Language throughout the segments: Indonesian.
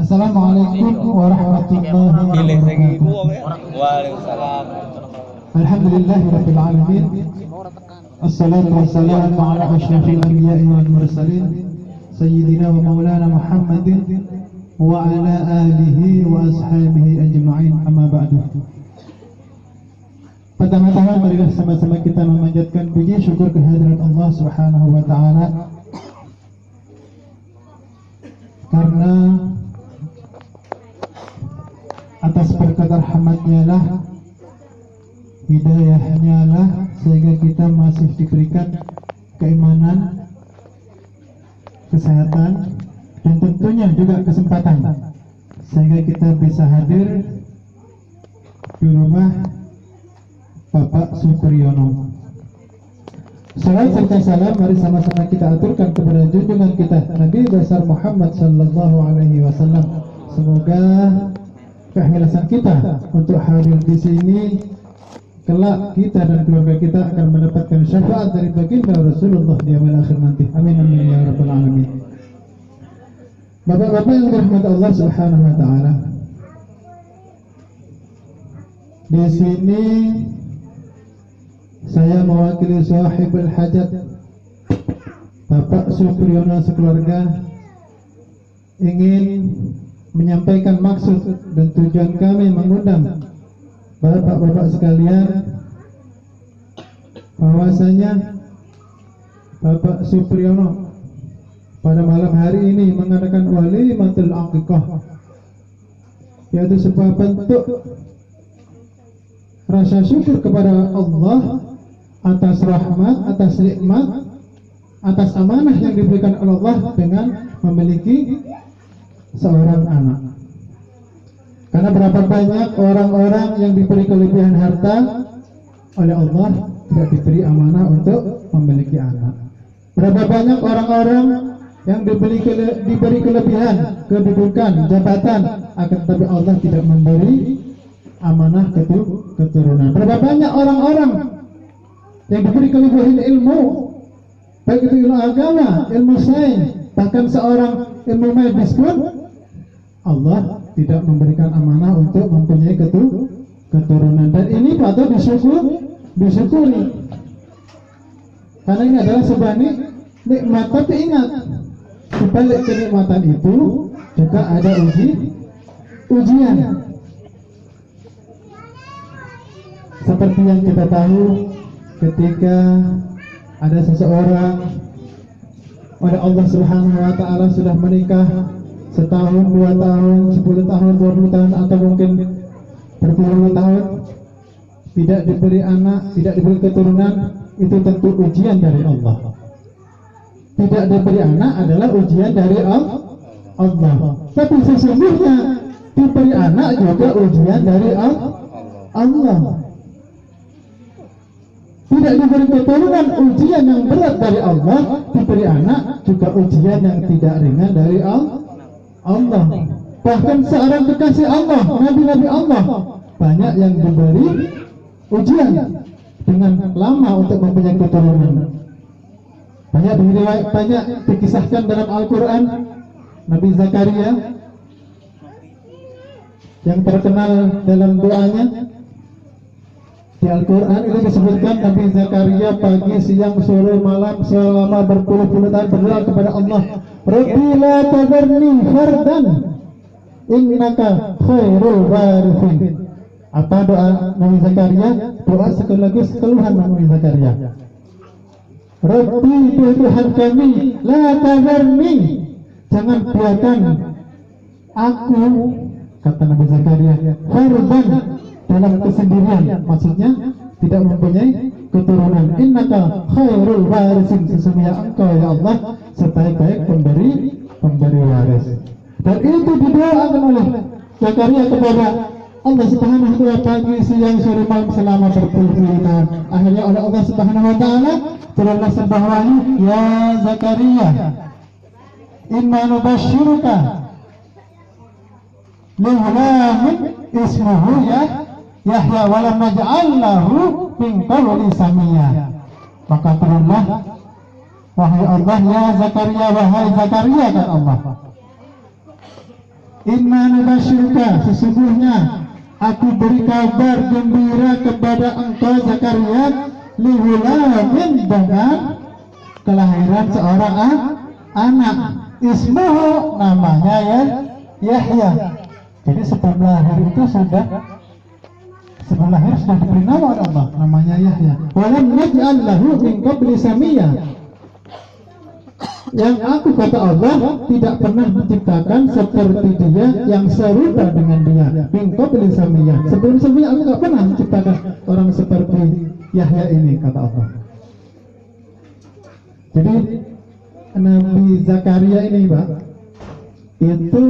Assalamualaikum warahmatullahi wabarakatuh. Waalaikumsalam. Alhamdulillahirabbil alamin. Assalatu wassalamu ala asyrafil anbiya'i wal mursalin sayyidina wa maulana Muhammadin wa ala alihi wa ashabihi ajma'in, amma ba'du. Pertama-tama marilah sama-sama kita memanjatkan puji syukur kehadirat Allah Subhanahu wa taala, karena atas berkat rahmatnya lah, hidayahnya lah, sehingga kita masih diberikan keimanan, kesehatan, dan tentunya juga kesempatan sehingga kita bisa hadir di rumah Bapak Supriyono. Salam serta salam mari sama-sama kita aturkan kepada junjungan kita Nabi besar Muhammad sallallahu alaihi wasallam. Semoga keikhlasan kita untuk hadir di sini, kelak kita dan keluarga kita akan mendapatkan syafaat dari baginda Rasulullah di yaumil akhir nanti. Amin amin ya rabbal alamin. Bapak-bapak yang dirahmati Allah Subhanahu wa taala, di sini saya mewakili sahibul hajat Bapak Supriyono sekeluarga ingin menyampaikan maksud dan tujuan kami mengundang bapak-bapak sekalian, bahwasanya Bapak Supriyono pada malam hari ini mengadakan walimatul aqiqah, yaitu sebuah bentuk rasa syukur kepada Allah atas rahmat, atas nikmat, atas amanah yang diberikan oleh Allah dengan memiliki seorang anak. Karena berapa banyak orang-orang yang diberi kelebihan harta oleh Allah tidak diberi amanah untuk memiliki anak. Berapa banyak orang-orang yang diberi kelebihan kedudukan, jabatan, akan tetapi Allah tidak memberi amanah keturunan. Berapa banyak orang-orang yang diberi kelebihan ilmu, baik itu ilmu agama, ilmu sains, bahkan seorang ilmu medis pun Allah tidak memberikan amanah untuk mempunyai keturunan. Dan ini patut disyukuri, karena ini adalah sebuah nikmat. Tapi ingat, di balik kenikmatan itu juga ada ujian. Seperti yang kita tahu, ketika ada seseorang oleh Allah Subhanahu wa taala sudah menikah setahun, 2 tahun, 10 tahun, 20 tahun, atau mungkin berpuluh tahun tidak diberi anak, tidak diberi keturunan, itu tentu ujian dari Allah. Tidak diberi anak adalah ujian dari Allah. Tapi sesungguhnya diberi anak juga ujian dari Allah. Tidak diberi keturunan ujian yang berat dari Allah, diberi anak juga ujian yang tidak ringan dari Allah. Bahkan seorang kekasih Allah, nabi-nabi Allah, banyak yang diberi ujian dengan lama untuk mempunyai keturunan. Banyak dikisahkan dalam Al-Quran. Nabi Zakaria yang terkenal dalam doanya di Al-Quran itu disebutkan, Nabi Zakaria pagi, siang, sore, malam selama berpuluh-puluh tahun berdoa kepada Allah, Rabbi la tadharni fardan innaka khairul warithin. Apa doa Nabi Zakaria? Doa sekaligus keluhan Nabi Zakaria. Rabbi, Tuhan kami, la tadharni, jangan biarkan aku, kata Nabi Zakaria, fardan, dalam kesendirian, maksudnya tidak mempunyai keturunan. Innaka khairul warisin, sesungguhnya engkau ya Allah sebaik-baik pemberi waris. Dan itu didoakan oleh Zakaria kepada Allah Subhanahu wa taala pagi, siang, sore, malam selama berpuluh-puluh tahun. Akhirnya oleh Allah Subhanahu wa taala turunlah sebuah wahyu, ya Zakaria, inna nubasyiruka bihulamin ismuhu Yahya walam naj'al lahu min qabli samiyya. Maka turunlah wahai Allah, ya Zakaria, wahai Zakaria, kata Allah, inna nubasyiruka, sesungguhnya aku beri kabar gembira kepada engkau Zakaria, lihulamin, dengan kelahiran seorang anak, ismuhu, namanya ya Yahya. Jadi sebelum lahir itu sudah diberi nama oleh Allah, namanya Yahya. Walam naj'al lahu min qabli samiyya. Yang aku, kata Allah, tidak pernah menciptakan seperti dia yang serupa dengan dia. Min qabli samiyya. Sebelum-sebelumnya aku tidak pernah menciptakan orang seperti Yahya ini, kata Allah. Jadi Nabi Zakaria ini, Pak, itu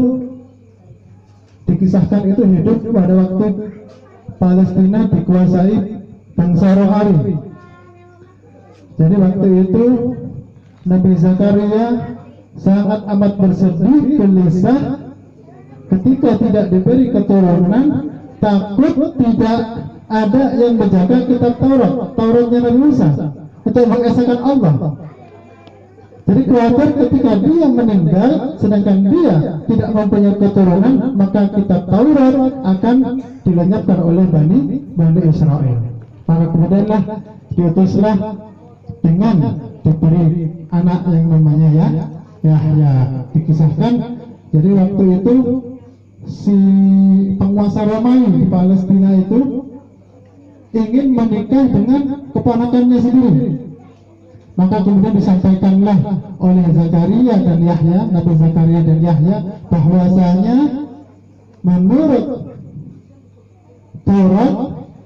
dikisahkan itu hidup pada waktu Palestina dikuasai bangsa Romawi. Jadi waktu itu Nabi Zakaria sangat amat bersedih, gelisah ketika tidak diberi keturunan, takut tidak ada yang menjaga kitab Tauratnya Nabi Musa untuk mengesahkan Allah. Jadi khawatir ketika dia meninggal sedangkan dia tidak mempunyai keturunan, maka kitab Taurat akan dilenyapkan oleh Bani Israel. Maka kemudianlah diutuslah dengan diberi anak yang namanya Yahya. Dikisahkan jadi waktu itu si penguasa Romawi di Palestina itu ingin menikah dengan keponakannya sendiri. Maka kemudian disampaikanlah oleh Zakaria dan Yahya, Nabi Zakaria dan Yahya, bahwasanya menurut Taurat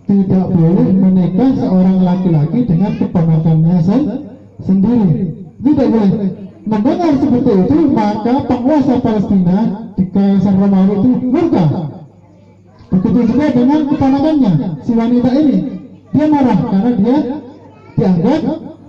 tidak boleh menikah seorang laki-laki dengan keponakannya sendiri. Tidak boleh. Mendengar seperti itu, maka penguasa Palestina di Kaisar Romawi itu murka. Begitu juga dengan keponakannya, si wanita ini. Dia marah karena dia dianggap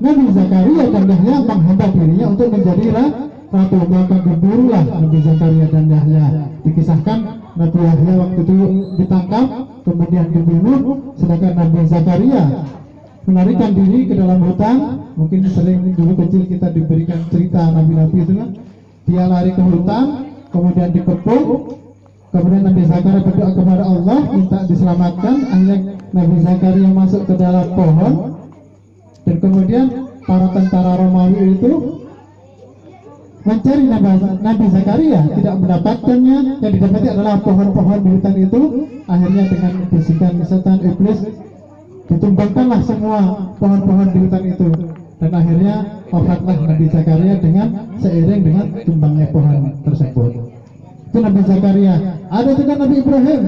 Nabi Zakaria dan Yahya menghambat dirinya untuk menjadi ratu. Maka geburulah Nabi Zakaria dan Yahya. Dikisahkan Nabi Yahya waktu itu ditangkap, kemudian dibunuh, sedangkan Nabi Zakaria melarikan diri ke dalam hutan. Mungkin sering dulu kecil kita diberikan cerita nabi-nabi itu kan. Dia lari ke hutan, kemudian dikepung, kemudian Nabi Zakaria berdoa kepada Allah minta diselamatkan. Akhirnya Nabi Zakaria masuk ke dalam pohon, dan kemudian para tentara Romawi itu mencari Nabi Zakaria, tidak mendapatkannya. Yang didapati adalah pohon-pohon di hutan itu. Akhirnya dengan bisikan setan iblis ditumbangkanlah semua pohon-pohon di hutan itu, dan akhirnya wafatlah Nabi Zakaria dengan seiring dengan tumbangnya pohon tersebut. Itu Nabi Zakaria. Ada juga Nabi Ibrahim.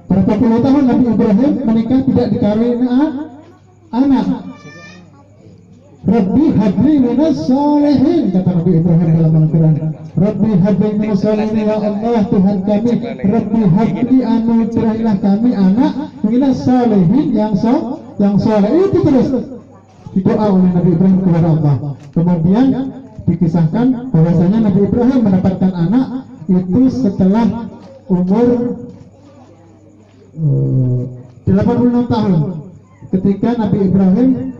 Berapa puluh tahun Nabi Ibrahim menikah tidak dikaruniai anak. Rabbi habli minas sholihin, kata Nabi Ibrahim dalam Al-Quran. Rabbi habli minas sholihin, ya Allah Tuhan kami. Rabbi habli anugerahilah kami anak minas sholihin, yang soleh. Itu terus didoa oleh Nabi Ibrahim kepada Allah. Kemudian dikisahkan bahwasanya Nabi Ibrahim mendapatkan anak itu setelah umur 86 tahun, ketika Nabi Ibrahim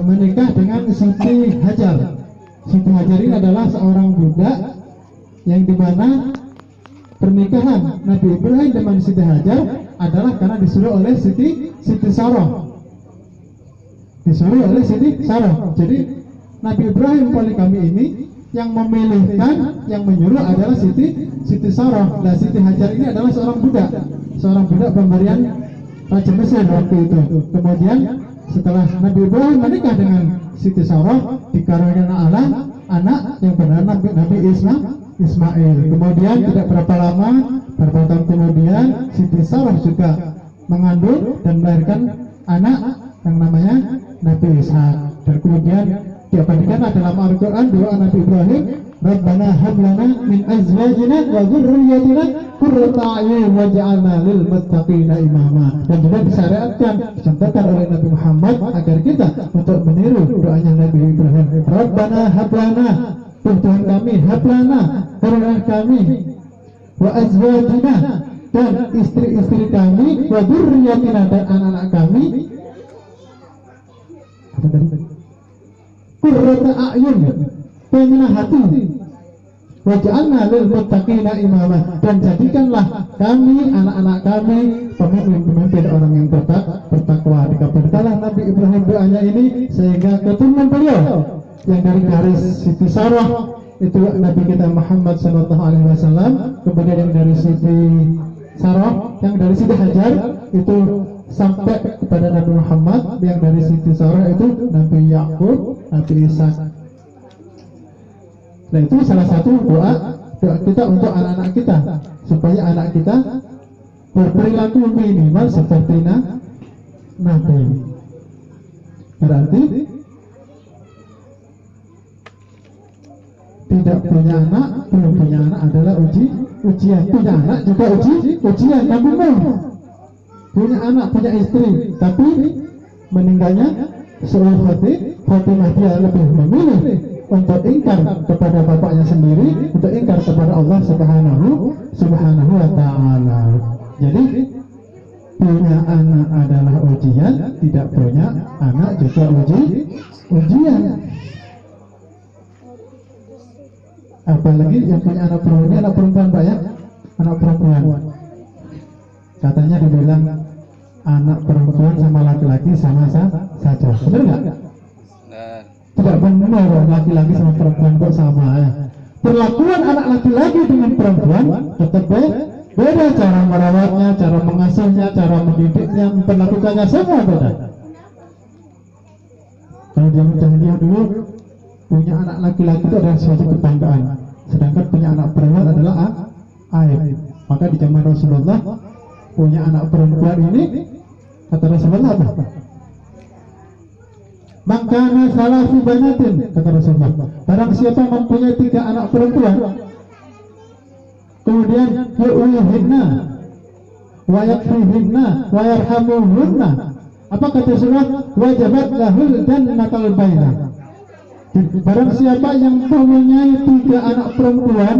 menikah dengan Siti Hajar. Siti Hajar ini adalah seorang budak yang dimana pernikahan Nabi Ibrahim dengan Siti Hajar adalah karena disuruh oleh Siti Sarah. Disuruh oleh Siti Sarah. Jadi Nabi Ibrahim poligami ini yang memilihkan, yang menyuruh adalah Siti Sarah. Nah, Siti Hajar ini adalah seorang budak pemberian Raja Mesir waktu itu. Kemudian setelah Nabi Ibrahim menikah dengan Siti Sarah, dikaruniai anak yang bernama Nabi Ismail. Kemudian tidak berapa lama, beberapa tahun kemudian Siti Sarah juga mengandung dan melahirkan anak yang namanya Nabi Ishak. Dan kemudian diabadikanlah dalam Al-Quran doa Nabi Ibrahim, Rabbana hablana min azwajina wa dzurriyyatina qurrata a'yun waj'alna lil muttaqina imama. Dan juga disyariatkan, dicontohkan oleh Nabi Muhammad agar kita untuk meniru doanya Nabi Ibrahim. Rabbana hablana, Tuhan kami, hablana, berilah kami, wa azwajina, dan istri-istri kami, wa dzurriyyatina, dan anak-anak kami, qurrata a'yun, pengenah hati, waj'alna lil muttaqina imama, dan jadikanlah kami, anak-anak kami, pemimpin-pemimpin orang yang bertakwa. Dikabulkanlah Nabi Ibrahim doanya ini, sehingga keturunan beliau yang dari garis Siti Sarah itu Nabi kita Muhammad sallallahu alaihi wasallam, kemudian yang dari Siti Sarah, yang dari Siti Hajar itu sampai kepada Nabi Muhammad, yang dari Siti Sarah itu Nabi Yakub, Nabi Isa. Nah, itu salah satu doa kita untuk anak-anak kita, supaya anak kita berperilaku minimal seperti Nabi. Berarti tidak punya anak, belum punya anak adalah ujian. Punya anak juga ujian. Nabi Nuh punya anak, punya istri, tapi meninggalnya seorang Fatimah. Dia lebih memilih untuk ingkar kepada bapaknya sendiri, untuk ingkar kepada Allah Subhanahu wa ta'ala. Jadi punya anak adalah ujian, tidak punya anak juga ujian. Apalagi yang punya anak perempuan, ini anak perempuan Pak ya, anak perempuan. Katanya dibilang anak perempuan sama laki-laki sama saja, benar nggak? Tidak benar, laki-laki sama perempuan kok sama ya. Perlakuan anak laki-laki dengan perempuan tetap beda, cara merawatnya, cara mengasuhnya, cara mendidiknya, memperlakukannya semua beda. Kalau dia dulu punya anak laki-laki itu adalah suatu kebanggaan, sedangkan punya anak perempuan adalah aib. Maka di zaman Rasulullah punya anak perempuan ini, kata Rasulullah apa? Makanya salah banatin, kata Rasulullah, barang siapa mempunyai 3 anak perempuan, kemudian yu'wihinna wa yakfihinna wa yarhamuhunna, apa kata Rasulullah? Wajabat lahul jannatul bainah. Barang siapa yang mempunyai 3 anak perempuan,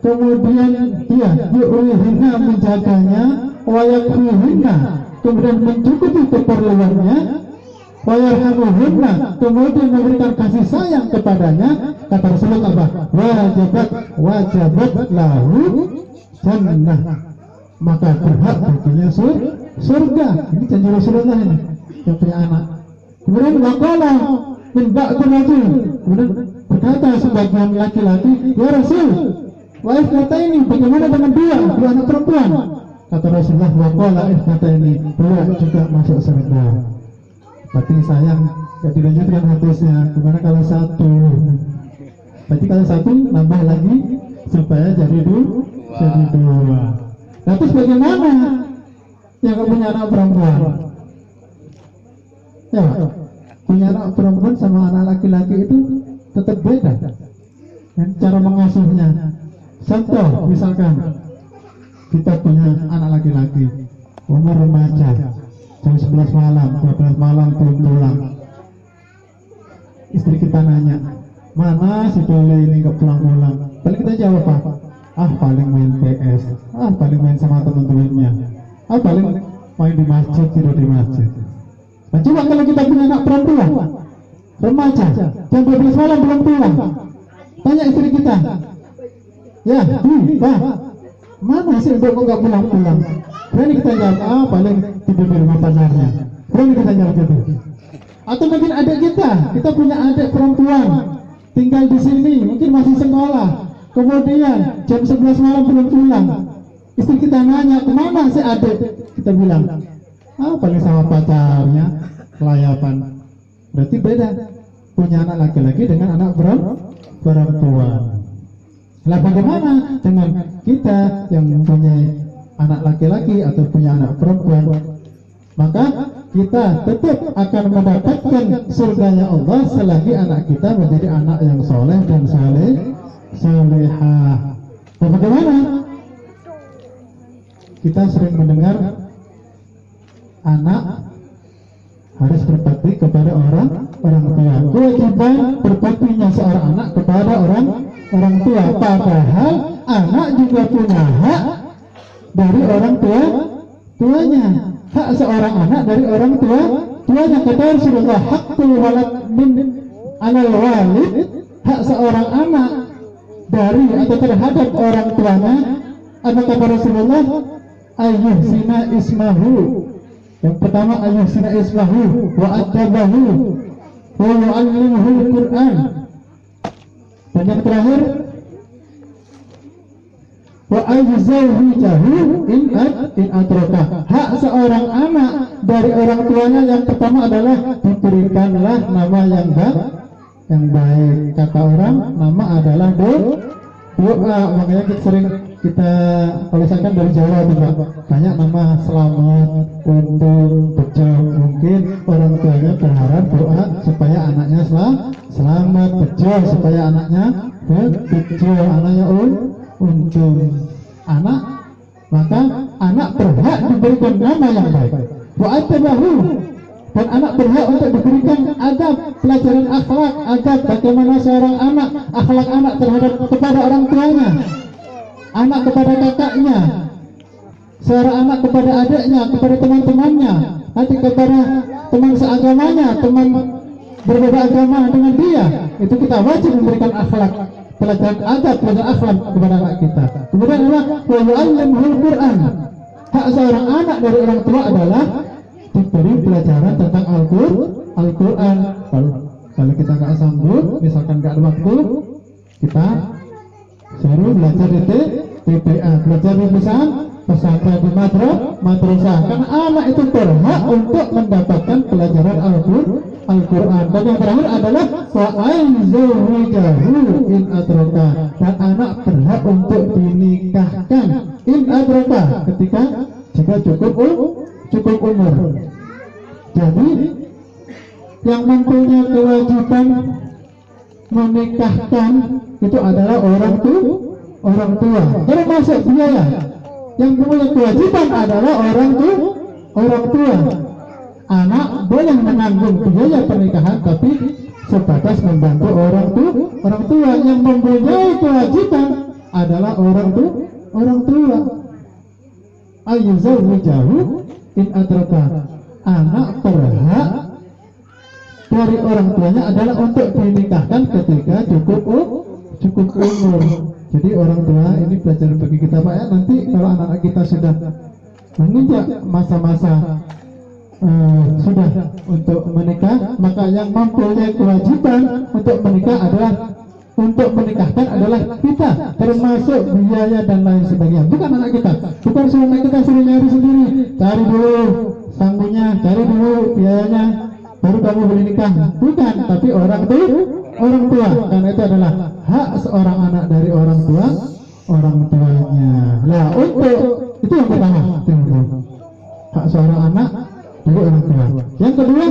kemudian dia yu'wihinna, menjaganya, wa yakfihinna, kemudian mencukupi keperluannya, wa yarhamuhunna, kemudian memberikan kasih sayang kepadanya, kata Rasulullah apa? Wajabat lahu jannah, maka berhak baginya surga. Ini janji Rasulullah ini yang punya anak. Kemudian waqala min ba'di rajul, kemudian berkata sebagian laki-laki, ya Rasul, wa kata ini bagaimana dengan 2 anak perempuan? Kata Rasulullah, waqala kata ini 2 juga masuk surga. Berarti sayang gak dilanjutkan hadisnya. Gimana kalau 1? Berarti kalau 1 nambah lagi supaya jadi 2. Nah, terus bagaimana yang gak punya anak perempuan? Ya, punya anak perempuan sama anak laki-laki itu tetap beda dan cara mengasuhnya. Contoh, misalkan kita punya anak laki-laki umur remaja, jam 11 malam, 12 malam belum pulang. Istri kita nanya, mana si Dole ini gak pulang-pulang? Paling kita jawab apa? Paling main PS, paling main sama teman-temannya, paling main di masjid, tidur di masjid. Nah, coba kalau kita punya anak perempuan remaja, jam 12 malam belum pulang, tanya istri kita, ya, Pak, mana sih kok gak pulang-pulang? Berani kita jawab, paling tidur di rumah pacarnya. Berani kita jawab gitu. Atau mungkin adik kita punya adik perempuan, tinggal di sini, mungkin masih sekolah, kemudian jam 11 malam belum pulang. Istri kita nanya, kemana si adik? Kita bilang, paling sama pacarnya, kelayapan. Berarti beda punya anak laki-laki dengan anak perempuan. Lah bagaimana dengan kita yang mempunyai anak laki-laki atau punya anak perempuan? Maka kita tetap akan mendapatkan surganya Allah selagi anak kita menjadi anak yang soleh dan salehah. Dan bagaimana? Kita sering mendengar anak harus berbakti kepada orang tua. Kewajiban berbaktinya seorang anak kepada orang tua. Padahal anak juga punya hak dari orang tuanya. Hak seorang anak dari orang tuanya. Kata Rasulullah, haqqul walad min alal walid, hak seorang anak dari atau terhadap orang tuanya, apa kata Rasulullah? Ayyuhsina ismahu. Yang pertama ayyuhsina ismahu wa adabahu wa yu'allimuhu al-Qur'an. Dan yang terakhir wa ayyuzawwijahu in atroka. Hak seorang anak dari orang tuanya yang pertama adalah diberikanlah nama yang baik. Kata orang, nama adalah doa. Makanya kita sering kalau misalkan dari Jawa juga banyak nama selamat, untung, bejo. Mungkin orang tuanya berharap doa supaya anaknya selamat, bejo, supaya anaknya bejo, anaknya untung. Maka anak berhak diberikan nama yang baik. Wa atabahu, dan anak berhak untuk diberikan adab, pelajaran akhlak, adab bagaimana seorang anak, akhlak anak terhadap kepada orang tuanya, anak kepada kakaknya, seorang anak kepada adiknya, kepada teman-temannya, nanti kepada teman seagamanya, teman berbeda agama dengan dia. Itu kita wajib memberikan akhlak, pelajaran adab, pelajaran akhlak kepada anak kita. Kemudian adalah wa yu'allimuhul Qur'an. Hak seorang anak dari orang tua adalah diberi pelajaran tentang Al-Quran. Kalau kita nggak sanggup, misalkan nggak ada waktu, kita suruh belajar di TPA, belajar di pesantren di madrasah. Karena anak itu berhak untuk mendapatkan pelajaran Al-Quran. Dan yang terakhir adalah wa'aizawwijahu in atroka. Dan anak berhak untuk dinikahkan in atroka ketika jika cukup umur. Jadi yang mempunyai kewajiban menikahkan itu adalah orang tua. Termasuk biaya. Yang mempunyai kewajiban adalah orang tua. Anak boleh menanggung biaya pernikahan, tapi sebatas membantu orang tua. Yang mempunyai kewajiban adalah orang tua. Ayyuzawwijahu in atroka. Anak berhak dari orang tuanya adalah untuk dinikahkan ketika cukup umur. Jadi orang tua ini pelajaran bagi kita Pak ya. Nanti kalau anak-anak kita sudah menginjak masa-masa sudah untuk menikah, maka yang mempunyai kewajiban untuk menikah adalah untuk menikahkan adalah kita, termasuk biaya dan lain sebagainya. Bukan anak kita, bukan suruh anak kita suruh nyari sendiri, cari dulu sanggupnya, cari dulu biayanya, baru kamu boleh nikah. Bukan, tapi orang tua, karena itu adalah hak seorang anak dari orang tuanya. Nah, untuk itu yang pertama, hak seorang anak dari orang tua. Yang kedua,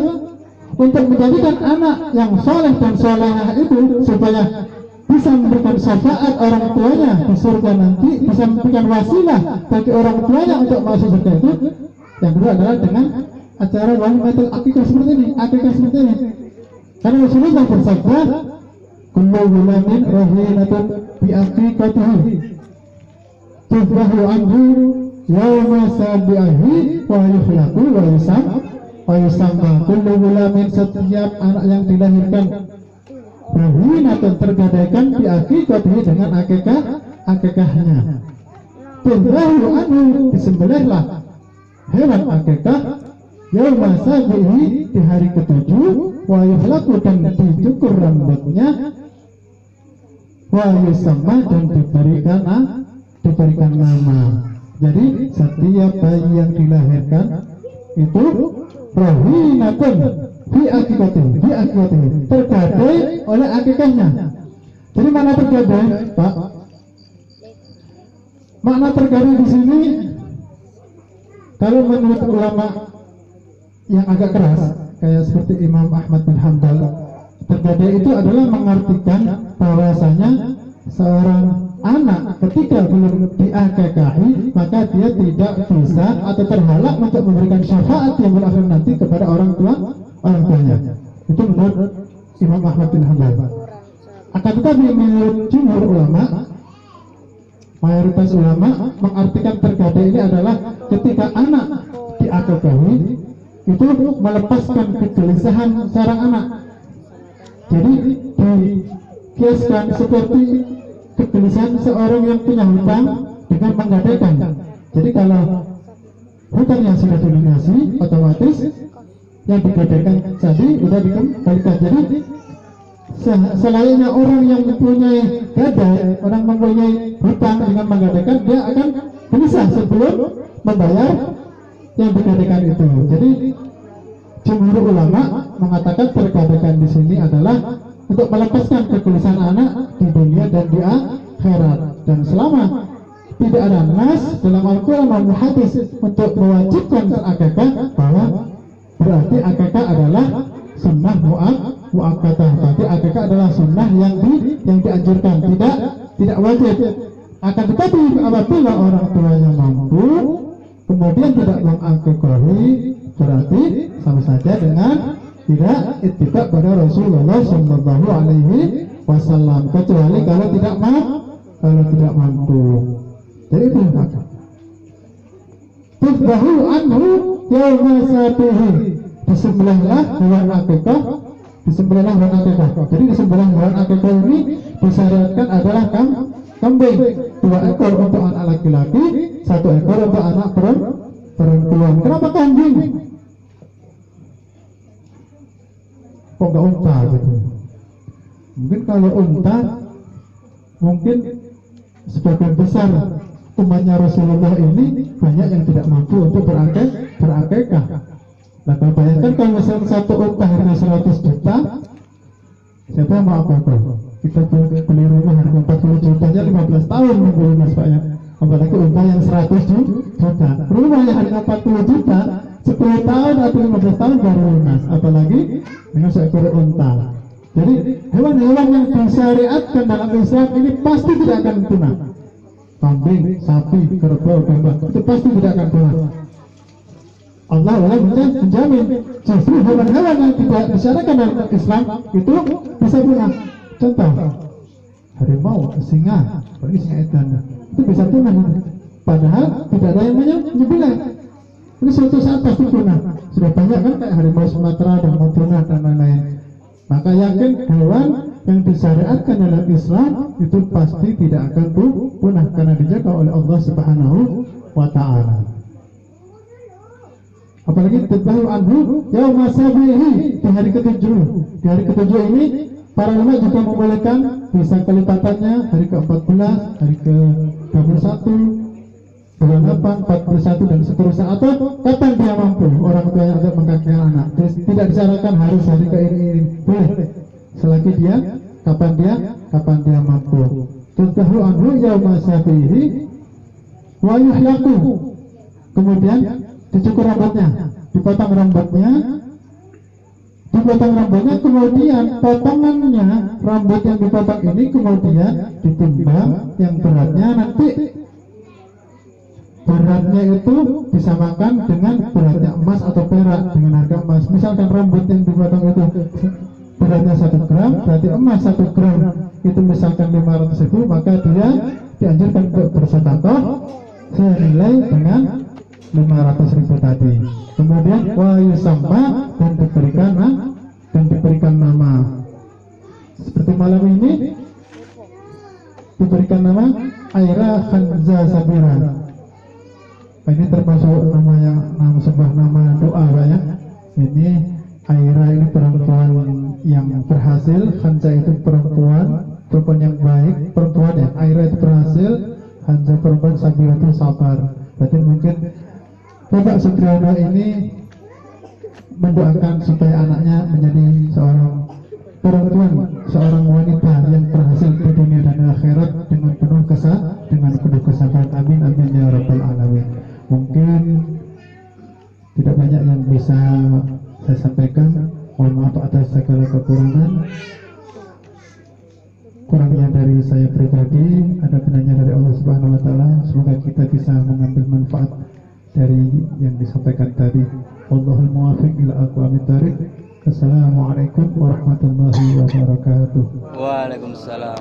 untuk menjadikan anak yang soleh dan solehah itu supaya bisa memberikan syafaat orang tuanya di surga nanti, bisa memberikan wasilah bagi orang tuanya untuk masuk surga itu. Yang kedua adalah dengan acara walimatul akikah seperti ini, Karena Rasulullah bersabda, kullu ghulamin rahinatun bi aqiqatihi tubahu anhu yawma sabi'ahi wa yukhlaqu wa yusamma. Kullu ghulamin, setiap anak yang dilahirkan rahinatun, tergadaikan bi aqiqatihi, dengan akikahnya. Tubahu anhu, disembelihlah hewan akikah yauma sabihi, di hari ketujuh, wa yukhlaqu, dan dicukur rambutnya, wa yusamma, dan diberikan nama. Jadi setiap bayi yang dilahirkan itu rahinatun fi akikatihi, tergadai oleh akikahnya. Jadi mana tergadai, Pak? Makna tergadai di sini kalau menurut ulama yang agak keras, kayak seperti Imam Ahmad bin Hanbal, tergadai itu adalah mengartikan bahwasanya seorang anak ketika belum diakekahi, maka dia tidak bisa atau terhalang untuk memberikan syafaat yang berakhir nanti kepada orang tuanya. Itu menurut Imam Ahmad bin Hanbal. Akan tetapi menurut jumhur ulama, mayoritas ulama mengartikan tergadai ini adalah ketika anak diakekahi itu melepaskan kegelisahan seorang anak. Jadi dikiaskan seperti kegelisahan seorang yang punya hutang dengan menggadaikan. Jadi kalau hutang yang sudah dilunasi, otomatis yang digadaikan tadi sudah dikembalikan. Jadi selayaknya orang yang mempunyai gadai, orang mempunyai hutang dengan menggadaikan, dia akan gelisah sebelum membayar yang digadaikan itu. Jadi jumhur ulama mengatakan pergadaikan di sini adalah untuk melepaskan kegelisahan anak di dunia dan di akhirat. Dan selama tidak ada nas dalam Al-Quran maupun hadis untuk mewajibkan akikah, bahwa berarti akikah adalah sunnah mu'akkadah. Berarti akikah adalah sunnah yang dianjurkan, tidak wajib. Akan tetapi apabila orang tuanya mampu kemudian tidak mengakikahi, berarti sama saja dengan tidak ittiba pada Rasulullah Shallallahu Alaihi Wasallam, kecuali kalau tidak mampu. Jadi itu maka tuzbahu anhu yawma sabihi, disembelihlah hewan akikah, disembelihlah hewan akikah. Jadi disembelih hewan akikah ini disyariatkan adalah kambing 2 ekor untuk anak laki-laki, 1 ekor untuk anak perempuan. Kenapa kambing? Kok nggak unta gitu? Mungkin kalau unta, mungkin sebagian besar umatnya Rasulullah ini banyak yang tidak mampu untuk berakikah. Nah, kalau bayangkan kalau misalnya 1 unta harga 100 juta, siapa yang mau akikah? Kita beli rumah harga 40 juta aja 15 tahun nunggu mas Pak ya. Apalagi unta yang 100 juta. Rumah yang harga 40 juta 10 tahun atau 15 tahun baru lunas, apalagi dengan seekor unta. Jadi hewan-hewan yang disyariatkan dalam Islam ini pasti tidak akan punah. Kambing, sapi, kerbau, domba itu pasti tidak akan punah. Allah menjamin justru hewan-hewan yang tidak disyariatkan dalam Islam itu bisa punah. Contoh, harimau, singa, apalagi singa edan itu bisa punah. Padahal tidak ada yang menyembelih. Ini suatu saat pasti punah. Sudah banyak kan kayak harimau Sumatera dan punah dan lain-lain. Maka yakin hewan yang disyariatkan dalam Islam itu pasti tidak akan punah karena dijaga oleh Allah Subhanahu wa Ta'ala. Apalagi tadbahu anhu yauma sabihi, di hari ke-7. Di hari ke-7 ini para ulama juga membolehkan bisa kelipatannya hari ke-14, hari ke-21, bulan 8, 41 dan seterusnya, atau kapan dia mampu orang tua yang untuk mengakikah anak. Tidak disyaratkan harus hari ke ini, boleh selagi dia kapan dia mampu. Tadbahu anhu yauma sabihi wa yuhlaqu, kemudian dicukur rambutnya, dipotong rambutnya, kemudian potongannya, rambut yang dipotong ini kemudian ditimbang, yang beratnya nanti beratnya itu disamakan dengan beratnya emas atau perak dengan harga emas. Misalkan rambut yang dipotong itu beratnya 1 gram, berarti emas 1 gram itu misalkan 500.000, maka dia dianjurkan untuk bersedekah senilai dengan 500.000 tadi. Kemudian wa yusamma, dan diberikan nama. Seperti malam ini diberikan nama Aira Khanza Sabira. Ini termasuk nama sebuah nama doa Pak ya. Ini Aira ini perempuan yang berhasil, Khanza itu perempuan yang baik, perempuan ya. Aira itu berhasil, Khanza perempuan, Sabira itu sabar. Berarti mungkin Bapak Sutriyono ini mendoakan supaya anaknya menjadi seorang perempuan, seorang wanita yang berhasil di dunia dan akhirat dengan penuh kesabaran. Amin amin ya rabbal alamin. Mungkin tidak banyak yang bisa saya sampaikan. Mohon maaf atas segala kekurangan. Kurangnya dari saya pribadi, ada benarnya dari Allah Subhanahu wa Ta'ala. Semoga kita bisa mengambil manfaat dari yang disampaikan tadi. Wallahul muwaffiq ila aqwamit thariq. Assalamualaikum warahmatullahi wabarakatuh. Waalaikumsalam.